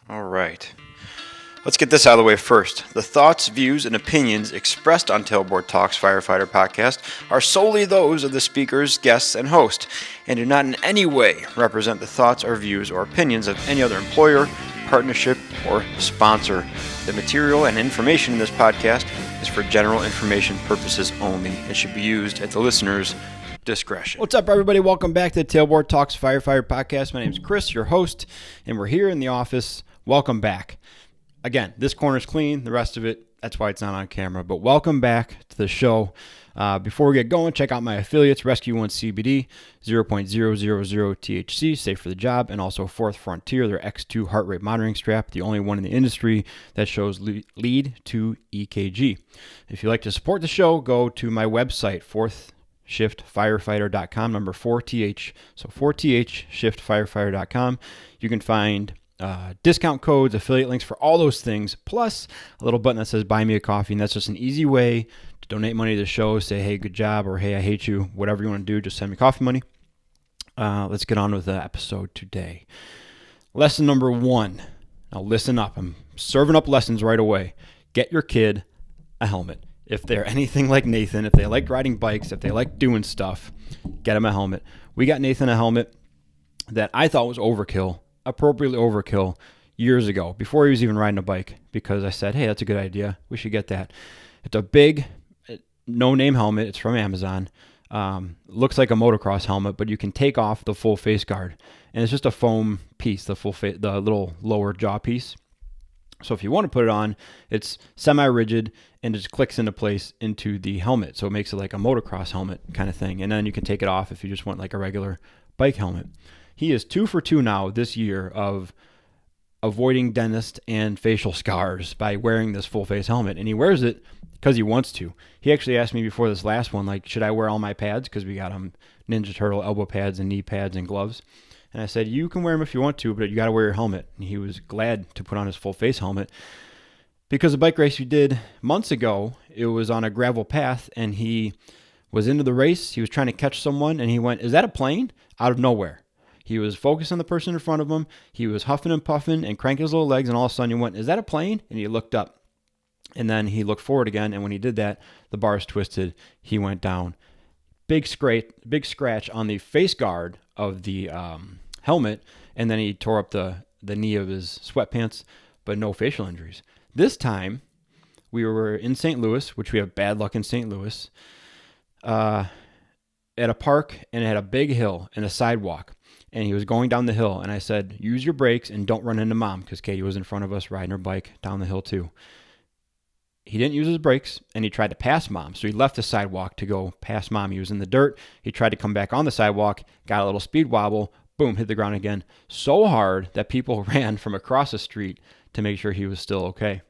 All right. Let's get this out of the way first. The thoughts, views, and opinions expressed on Tailboard Talks Firefighter podcast are solely those of the speakers, guests, and host, and do not in any way represent the thoughts or views or opinions of any other employer, partnership, or sponsor. The material and information in this podcast is for general information purposes only and should be used at the listener's discretion. What's up, everybody? Welcome back to the Tailboard Talks Firefighter podcast. My name is Chris, your host, and we're here in the office. Welcome back. Again, this corner's clean. The rest of it, that's why it's not on camera. But welcome back to the show. Before we get going, check out my affiliates, Rescue One CBD, 0.000 THC, safe for the job, and also Fourth Frontier, their X2 heart rate monitoring strap, the only one in the industry that shows lead to EKG. If you'd like to support the show, go to my website, shiftfirefighter.com, number 4TH. So 4TH, shiftfirefighter.com. You can find discount codes, affiliate links for all those things, plus a little button that says buy me a coffee, and that's just an easy way to donate money to the show, say hey, good job, or hey, I hate you, whatever you want to do, just send me coffee money. Let's get on with the episode today. Lesson number 1. Now listen up. I'm serving up lessons right away. Get your kid a helmet. If they're anything like Nathan, if they like riding bikes, if they like doing stuff, get them a helmet. We got Nathan a helmet that I thought was appropriately overkill years ago, before he was even riding a bike, because I said, hey, that's a good idea. We should get that. It's a big, no-name helmet. It's from Amazon. Looks like a motocross helmet, but you can take off the full face guard. And it's just a foam piece, the little lower jaw piece. So if you want to put it on, it's semi-rigid and it just clicks into place into the helmet. So it makes it like a motocross helmet kind of thing. And then you can take it off if you just want like a regular bike helmet. He is 2 for 2 now this year of avoiding dentist and facial scars by wearing this full face helmet. And he wears it because he wants to. He actually asked me before this last one, like, should I wear all my pads? Because we got him Ninja Turtle elbow pads and knee pads and gloves. And I said, you can wear them if you want to, but you got to wear your helmet. And he was glad to put on his full face helmet because the bike race we did months ago, it was on a gravel path and he was into the race. He was trying to catch someone and he went, is that a plane? Out of nowhere. He was focused on the person in front of him. He was huffing and puffing and cranking his little legs, and all of a sudden he went, is that a plane? And he looked up. And then he looked forward again, and when he did that, the bars twisted. He went down. Big scratch on the face guard of the helmet, and then he tore up the knee of his sweatpants, but no facial injuries. This time, we were in St. Louis, which we have bad luck in St. Louis, at a park, and it had a big hill and a sidewalk. And he was going down the hill, and I said, use your brakes and don't run into Mom, because Katie was in front of us riding her bike down the hill too. He didn't use his brakes, and he tried to pass Mom. So he left the sidewalk to go past Mom. He was in the dirt. He tried to come back on the sidewalk, got a little speed wobble, boom, hit the ground again. So hard that people ran from across the street to make sure he was still okay.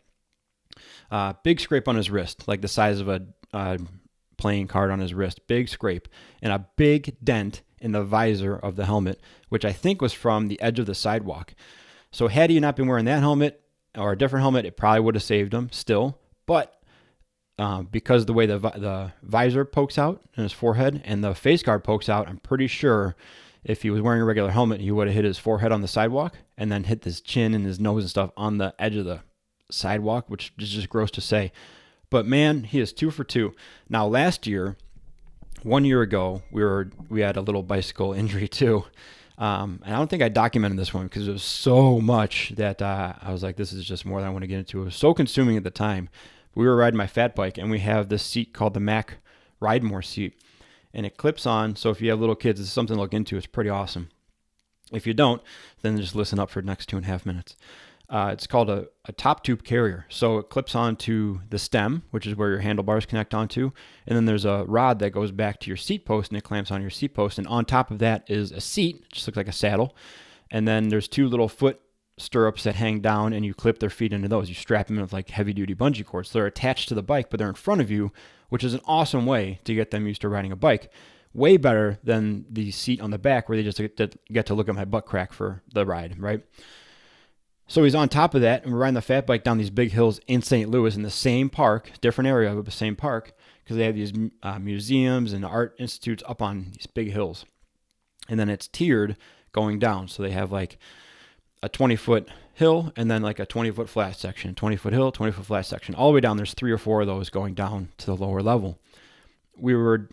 Big scrape on his wrist, like the size of a playing card on his wrist. Big scrape, and a big dent in the visor of the helmet, which I think was from the edge of the sidewalk. So had he not been wearing that helmet or a different helmet, it probably would have saved him still. But because the way the visor pokes out in his forehead and the face guard pokes out, I'm pretty sure if he was wearing a regular helmet, he would have hit his forehead on the sidewalk and then hit his chin and his nose and stuff on the edge of the sidewalk, which is just gross to say. But man, he is 2 for 2. Now last year, 1 year ago, we had a little bicycle injury too. And I don't think I documented this one because it was so much that I was like, this is just more than I want to get into. It was so consuming at the time. We were riding my fat bike, and we have this seat called the Mac Ride More seat. And it clips on, so if you have little kids, it's something to look into. It's pretty awesome. If you don't, then just listen up for the next 2.5 minutes. It's called a top tube carrier. So it clips onto the stem, which is where your handlebars connect onto. And then there's a rod that goes back to your seat post, and it clamps on your seat post. And on top of that is a seat, just looks like a saddle. And then there's 2 little foot stirrups that hang down, and you clip their feet into those. You strap them in with like heavy duty bungee cords. So they're attached to the bike, but they're in front of you, which is an awesome way to get them used to riding a bike. Way better than the seat on the back where they just get to look at my butt crack for the ride, right? So he's on top of that, and we're riding the fat bike down these big hills in St. Louis in the same park, different area of the same park, because they have these museums and art institutes up on these big hills. And then it's tiered going down. So they have like a 20-foot hill and then like a 20-foot flat section, 20-foot hill, 20-foot flat section. All the way down, there's 3 or 4 of those going down to the lower level. We were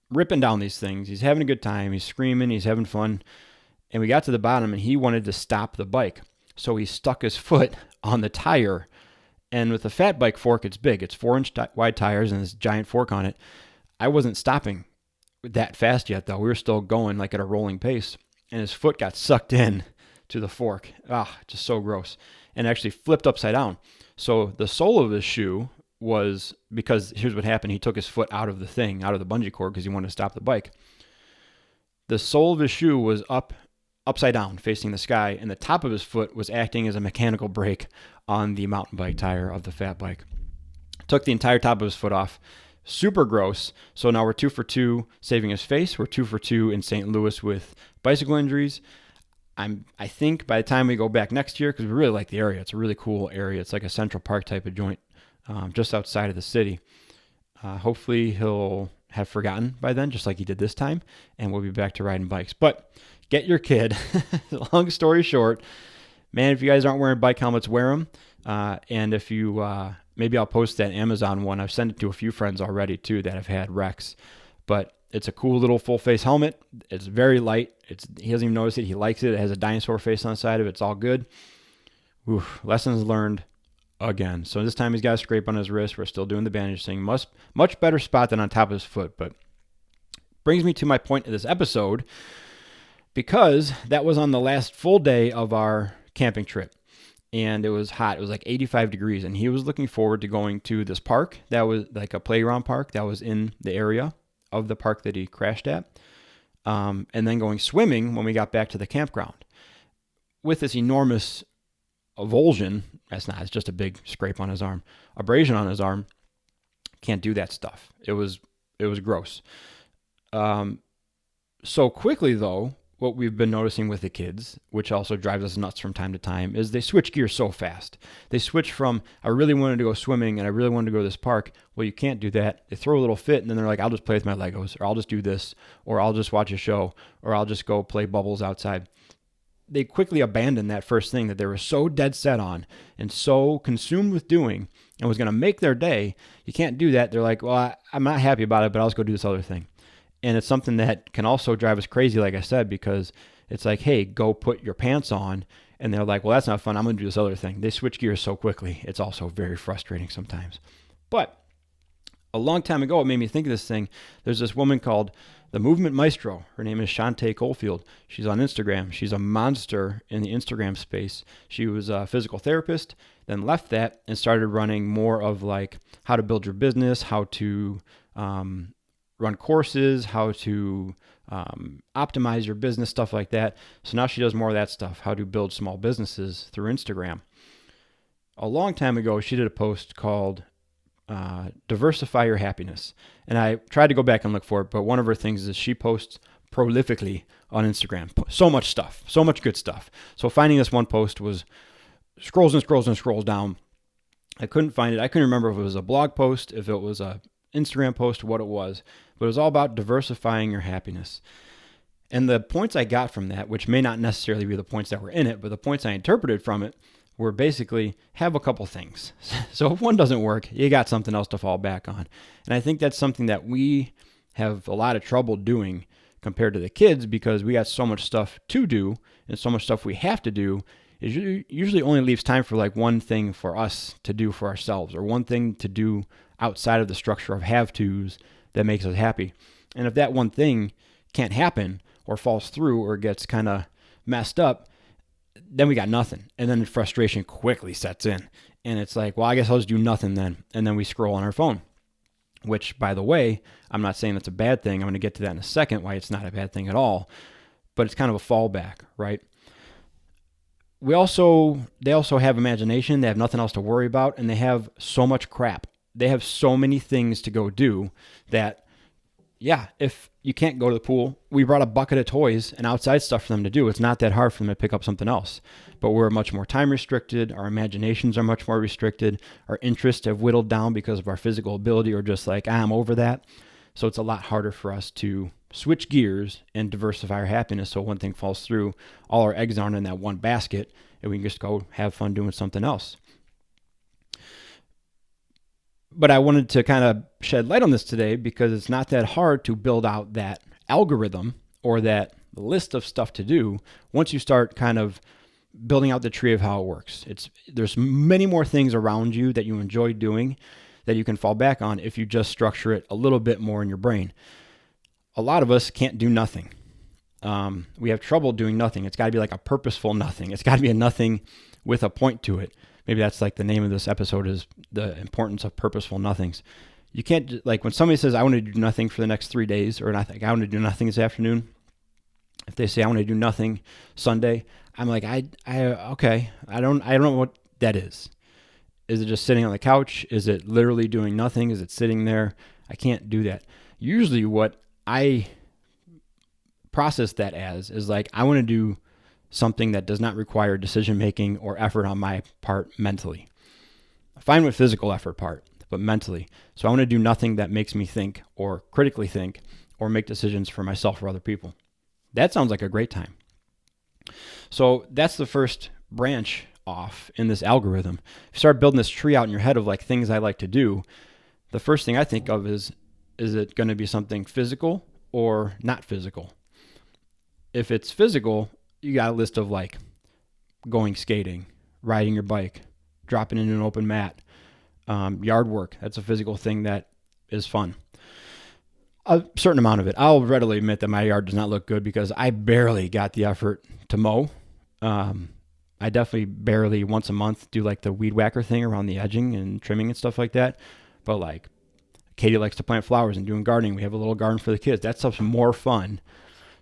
ripping down these things. He's having a good time. He's screaming. He's having fun. And we got to the bottom, and he wanted to stop the bike. So he stuck his foot on the tire. And with a fat bike fork, it's big. It's 4-inch wide tires and this giant fork on it. I wasn't stopping that fast yet, though. We were still going like at a rolling pace. And his foot got sucked in to the fork. Just so gross. And actually flipped upside down. So the sole of his shoe was, because here's what happened. He took his foot out of the thing, out of the bungee cord, because he wanted to stop the bike. The sole of his shoe was upside down, facing the sky, and the top of his foot was acting as a mechanical brake on the mountain bike tire of the fat bike. Took the entire top of his foot off. Super gross. So now we're 2 for 2 saving his face. We're 2 for 2 in St. Louis with bicycle injuries. I think by the time we go back next year, because we really like the area, it's a really cool area. It's like a Central Park type of joint, just outside of the city. Hopefully he'll have forgotten by then, just like he did this time, and we'll be back to riding bikes. But get your kid. Long story short, man, if you guys aren't wearing bike helmets, wear them. And if you, maybe I'll post that Amazon one. I've sent it to a few friends already too that have had wrecks. But it's a cool little full face helmet. It's very light. He doesn't even notice it. He likes it. It has a dinosaur face on the side of it. It's all good. Oof, lessons learned again. So this time he's got a scrape on his wrist. We're still doing the bandage thing. Much better spot than on top of his foot. But brings me to my point of this episode, because that was on the last full day of our camping trip. And it was hot. It was like 85 degrees. And he was looking forward to going to this park that was like a playground park that was in the area of the park that he crashed at. And then going swimming when we got back to the campground. With this enormous avulsion, it's just a big scrape on his arm, abrasion on his arm. Can't do that stuff. It was gross. So quickly though, what we've been noticing with the kids, which also drives us nuts from time to time, is they switch gears so fast. They switch from, I really wanted to go swimming and I really wanted to go to this park. Well, you can't do that. They throw a little fit and then they're like, I'll just play with my Legos, or I'll just do this, or I'll just watch a show, or I'll just go play bubbles outside. They quickly abandon that first thing that they were so dead set on and so consumed with doing and was going to make their day. You can't do that. They're like, well, I'm not happy about it, but I'll just go do this other thing. And it's something that can also drive us crazy, like I said, because it's like, hey, go put your pants on. And they're like, well, that's not fun. I'm going to do this other thing. They switch gears so quickly. It's also very frustrating sometimes. But a long time ago, it made me think of this thing. There's this woman called the Movement Maestro. Her name is Shantae Coalfield. She's on Instagram. She's a monster in the Instagram space. She was a physical therapist, then left that and started running more of like how to build your business, how to run courses, how to optimize your business, stuff like that. So now she does more of that stuff, how to build small businesses through Instagram. A long time ago, she did a post called Diversify Your Happiness. And I tried to go back and look for it, but one of her things is she posts prolifically on Instagram. So much stuff, so much good stuff. So finding this one post was scrolls and scrolls and scrolls down. I couldn't find it. I couldn't remember if it was a blog post, if it was a Instagram post, what it was, but it was all about diversifying your happiness. And the points I got from that, which may not necessarily be the points that were in it, but the points I interpreted from it were basically have a couple things. So if one doesn't work, you got something else to fall back on. And I think that's something that we have a lot of trouble doing compared to the kids, because we got so much stuff to do and so much stuff we have to do. It usually only leaves time for like one thing for us to do for ourselves, or one thing to do outside of the structure of have-tos that makes us happy. And if that one thing can't happen or falls through or gets kind of messed up, then we got nothing. And then frustration quickly sets in. And it's like, well, I guess I'll just do nothing then. And then we scroll on our phone, which, by the way, I'm not saying that's a bad thing. I'm going to get to that in a second, why it's not a bad thing at all. But it's kind of a fallback, right? They also have imagination. They have nothing else to worry about. And they have so much crap. They have so many things to go do that, yeah, if you can't go to the pool, we brought a bucket of toys and outside stuff for them to do. It's not that hard for them to pick up something else. But we're much more time restricted. Our imaginations are much more restricted. Our interests have whittled down because of our physical ability, or just like, I'm over that. So it's a lot harder for us to switch gears and diversify our happiness so one thing falls through, all our eggs aren't in that one basket, and we can just go have fun doing something else. But I wanted to kind of shed light on this today because it's not that hard to build out that algorithm or that list of stuff to do once you start kind of building out the tree of how it works. There's many more things around you that you enjoy doing that you can fall back on if you just structure it a little bit more in your brain. A lot of us can't do nothing. We have trouble doing nothing. It's got to be like a purposeful nothing. It's got to be a nothing with a point to it. Maybe that's like the name of this episode, is the importance of purposeful nothings. You can't, like when somebody says, I want to do nothing for the next 3 days, or I want to do nothing this afternoon. If they say I want to do nothing Sunday, I'm like, okay. I don't know what that is. Is it just sitting on the couch? Is it literally doing nothing? Is it sitting there? I can't do that. Usually what I process that as is like, I want to do something that does not require decision making or effort on my part mentally. Fine with physical effort part, but mentally. So I want to do nothing that makes me think or critically think or make decisions for myself or other people. That sounds like a great time. So that's the first branch off in this algorithm. If you start building this tree out in your head of like things I like to do, the first thing I think of is it going to be something physical or not physical? If it's physical, you got a list of like going skating, riding your bike, dropping into an open mat, yard work. That's a physical thing that is fun. A certain amount of it. I'll readily admit that my yard does not look good because I barely got the effort to mow. I definitely barely once a month do like the weed whacker thing around the edging and trimming and stuff like that. But like Katie likes to plant flowers and doing gardening. We have a little garden for the kids. That stuff's more fun.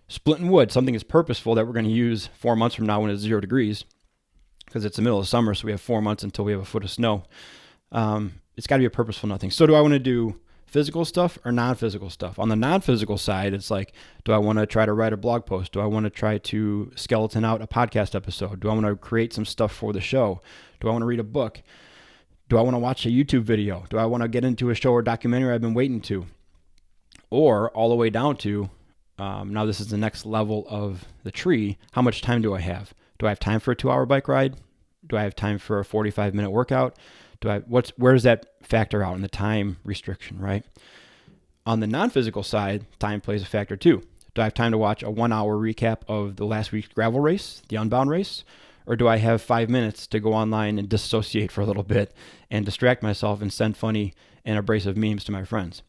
Splitting wood, something is purposeful that we're going to use 4 months from now when it's 0 degrees, because it's the middle of summer, so we have 4 months until we have a foot of snow. It's got to be a purposeful nothing. So do I want to do physical stuff or non-physical stuff? On the non-physical side, it's like, do I want to try to write a blog post? Do I want to try to skeleton out a podcast episode? Do I want to create some stuff for the show? Do I want to read a book? Do I want to watch a YouTube video? Do I want to get into a show or documentary I've been waiting to? Or all the way down to, now this is the next level of the tree. How much time do I have? Do I have time for a 2-hour bike ride? Do I have time for a 45-minute workout? Where does that factor out in the time restriction, right? On the non-physical side, time plays a factor too. Do I have time to watch a 1-hour recap of the last week's gravel race, the Unbound race? Or do I have 5 minutes to go online and dissociate for a little bit and distract myself and send funny and abrasive memes to my friends?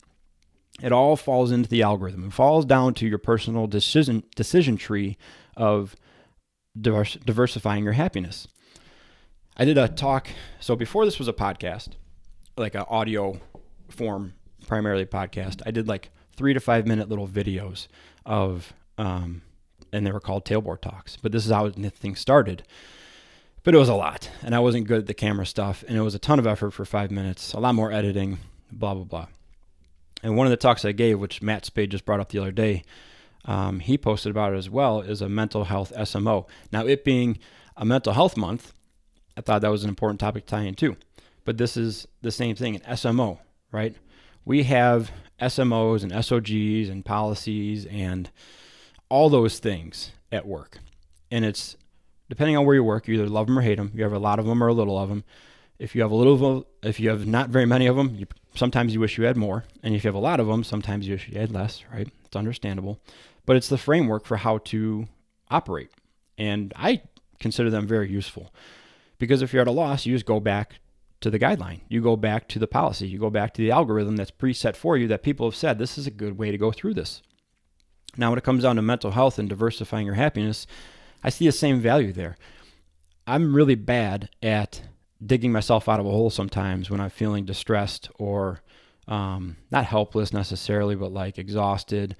It all falls into the algorithm. It falls down to your personal decision tree of diversifying your happiness. I did a talk. So before this was a podcast, like an audio form, primarily podcast, I did like 3 to 5 minute little videos of, and they were called tailboard talks. But this is how things started. But it was a lot, and I wasn't good at the camera stuff, and it was a ton of effort for 5 minutes, a lot more editing, blah, blah, blah. And one of the talks I gave, which Matt Spade just brought up the other day, he posted about it as well, is a mental health SMO. Now, it being a mental health month, I thought that was an important topic to tie in too. But this is the same thing, an SMO, right? We have SMOs and SOGs and policies and all those things at work. And it's depending on where you work, you either love them or hate them. You have a lot of them or a little of them. If you have not very many of them, sometimes you wish you had more. And if you have a lot of them, sometimes you wish you had less, right? It's understandable. But it's the framework for how to operate. And I consider them very useful. Because if you're at a loss, you just go back to the guideline. You go back to the policy. You go back to the algorithm that's preset for you that people have said, this is a good way to go through this. Now, when it comes down to mental health and diversifying your happiness, I see the same value there. I'm really bad at digging myself out of a hole sometimes when I'm feeling distressed or not helpless necessarily, but like exhausted.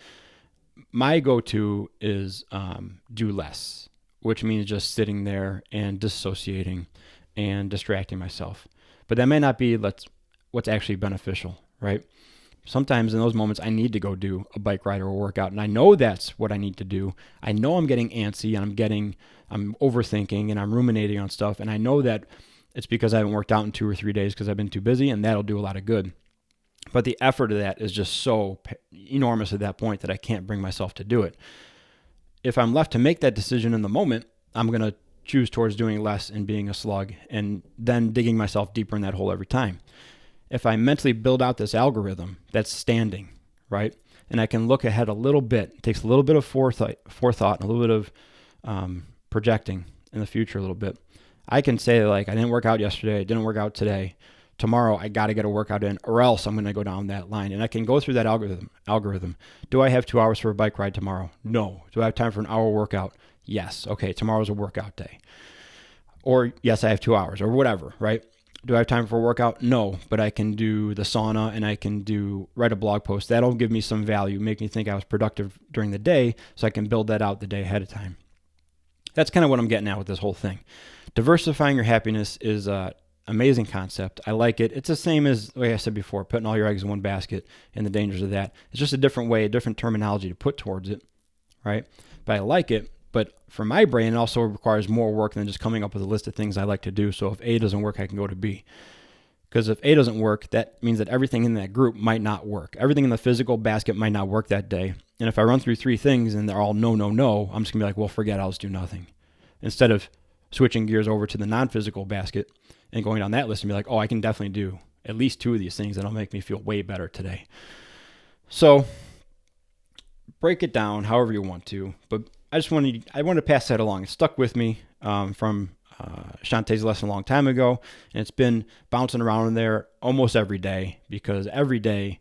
My go-to is do less, which means just sitting there and dissociating and distracting myself. But that may not be what's actually beneficial, right? Sometimes in those moments, I need to go do a bike ride or a workout, and I know that's what I need to do. I know I'm getting antsy and I'm overthinking and I'm ruminating on stuff, and I know that it's because I haven't worked out in 2 or 3 days because I've been too busy, and that'll do a lot of good. But the effort of that is just so enormous at that point that I can't bring myself to do it. If I'm left to make that decision in the moment, I'm going to choose towards doing less and being a slug and then digging myself deeper in that hole every time. If I mentally build out this algorithm that's standing, right, and I can look ahead a little bit, it takes a little bit of forethought and a little bit of projecting in the future a little bit. I can say, like, I didn't work out yesterday, I didn't work out today. Tomorrow I got to get a workout in, or else I'm going to go down that line. And I can go through that algorithm. Do I have 2 hours for a bike ride tomorrow? No. Do I have time for an hour workout? Yes. Okay, tomorrow's a workout day. Or yes, I have 2 hours or whatever, right? Do I have time for a workout? No, but I can do the sauna and I can write a blog post. That'll give me some value, make me think I was productive during the day, so I can build that out the day ahead of time. That's kind of what I'm getting at with this whole thing. Diversifying your happiness is an amazing concept. I like it. It's the same as, like I said before, putting all your eggs in one basket and the dangers of that. It's just a different way, a different terminology to put towards it, right? But I like it. But for my brain, it also requires more work than just coming up with a list of things I like to do. So if A doesn't work, I can go to B. Because if A doesn't work, that means that everything in that group might not work. Everything in the physical basket might not work that day. And if I run through 3 things and they're all no, no, no, I'm just going to be like, well, forget it, I'll just do nothing. Instead of switching gears over to the non-physical basket and going down that list and be like, oh, I can definitely do at least 2 of these things that'll make me feel way better today. So break it down however you want to, but I wanted to pass that along. It stuck with me from Shantae's lesson a long time ago, and it's been bouncing around in there almost every day, because every day,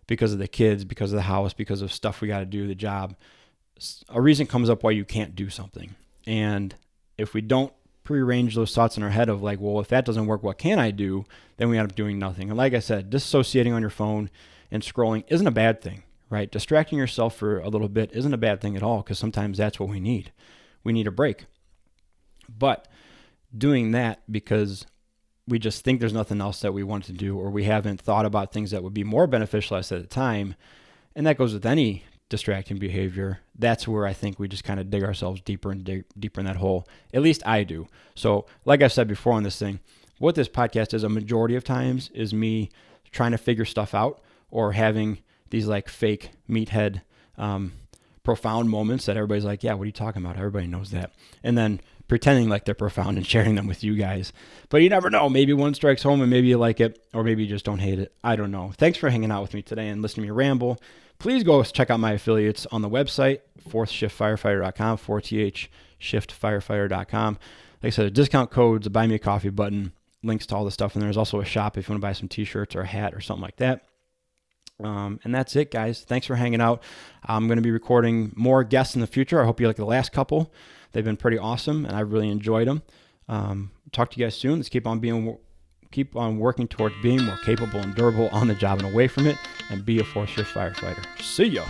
because of the kids, because of the house, because of stuff we got to do, the job, a reason comes up why you can't do something. And if we don't prearrange those thoughts in our head of like, well, if that doesn't work, what can I do? Then we end up doing nothing. And like I said, disassociating on your phone and scrolling isn't a bad thing. Right? Distracting yourself for a little bit isn't a bad thing at all, because sometimes that's what we need. We need a break. But doing that because we just think there's nothing else that we want to do, or we haven't thought about things that would be more beneficial at the time, and that goes with any distracting behavior, that's where I think we just kind of dig ourselves deeper and deeper in that hole. At least I do. So like I said before on this thing, what this podcast is a majority of times is me trying to figure stuff out, or having these like fake meathead, profound moments that everybody's like, yeah, what are you talking about? Everybody knows that. And then pretending like they're profound and sharing them with you guys. But you never know. Maybe one strikes home and maybe you like it, or maybe you just don't hate it. I don't know. Thanks for hanging out with me today and listening to me ramble. Please go check out my affiliates on the website, fourthshiftfirefighter.com, 4thshiftfirefighter.com. Like I said, discount codes, a buy me a coffee button, links to all the stuff. And there's also a shop if you want to buy some t-shirts or a hat or something like that. And that's it, guys. Thanks for hanging out. I'm going to be recording more guests in the future. I hope you like the last couple. They've been pretty awesome, and I've really enjoyed them. Talk to you guys soon. Let's keep on working towards being more capable and durable on the job and away from it, and be a 4th shift firefighter. See ya.